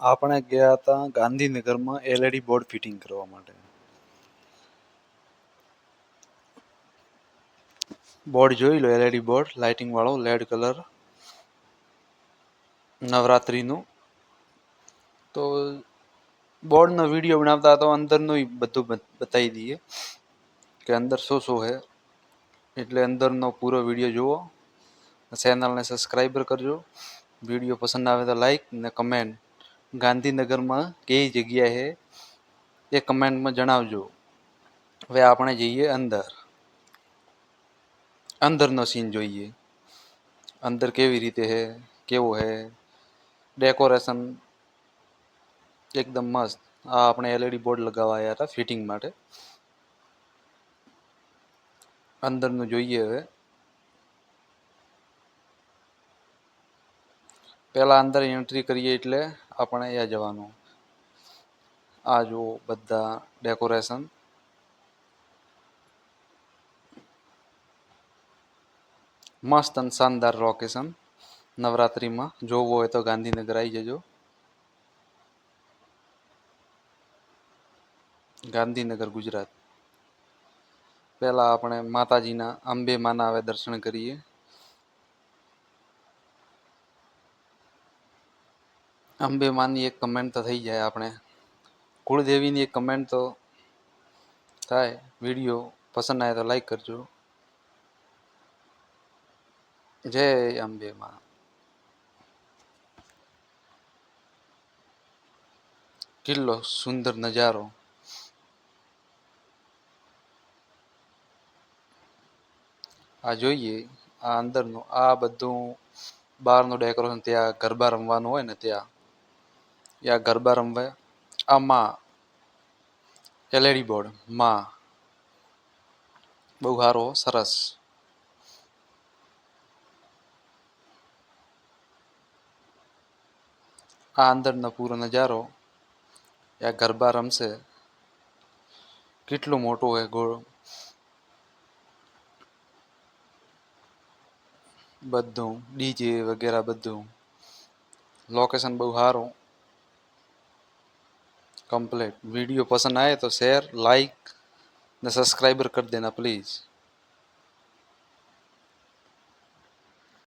આપણે ગયા હતા ગાંધીનગરમાં એલઈડી બોર્ડ ફિટિંગ કરવા માટે. બોર્ડ જોઈ લો, એલઈડી બોર્ડ લાઇટિંગ વાળો લેડ કલર નવરાત્રીનું. તો બોર્ડનો વિડીયો બનાવતા તો અંદરનું બધું બતાવી દઈએ કે અંદર શું શું છે. એટલે અંદરનો પૂરો વિડીયો જુઓ, ચેનલને સબસ્ક્રાઈબર કરજો. વિડીયો પસંદ આવે તો લાઈક ને કમેન્ટ. ગાંધીનગરમાં કઈ જગ્યા છે એ કમેન્ટમાં જણાવજો. હવે આપણે જઈએ અંદરનો સીન જોઈએ. અંદર કેવી રીતે છે, કેવો છે ડેકોરેશન એકદમ મસ્ત. આ આપણે એલઈડી બોર્ડ લગાવવા આવ્યા હતા ફિટિંગ માટે. અંદરનું જોઈએ. હવે પહેલા અંદર એન્ટ્રી કરીએ એટલે આપણે અહીંયા જવાનું. આ જુઓ બધા ડેકોરેશન. મસ્ત અને શાનદાર લોકેશન. નવરાત્રિમાં જોવું હોય તો ગાંધીનગર આવી જજો. ગાંધીનગર, ગુજરાત. પહેલા આપણે માતાજીના અંબે માના હવે દર્શન કરીએ. અંબે માની એક કમેન્ટ તો થઈ જાય. આપણે કુળદેવીની એક કમેન્ટ તો થાય. વિડીયો પસંદ આવે તો લાઈક કરજો. જય અંબે માં. કેટલો સુંદર નજારો. આ જોઈએ આ અંદરનું. આ બધું બહારનું ડેકોરેશન. ત્યાં ગરબા રમવાનું હોય ને ત્યાં ગરબા રમવા. આ માં એલઈડી બોર્ડ માં બહુ સારો, સરસ. આ અંદરનો પૂરો નજારો. ત્યાં ગરબા રમશે. કેટલું મોટું હોય ગોળ. બધું ડીજે વગેરે બધું. લોકેશન બહુ સારું, કમ્પ્લીટ. वीडियो पसंद आए तो शेयर, लाइक ने सब्सक्राइबर कर देना प्लीज़.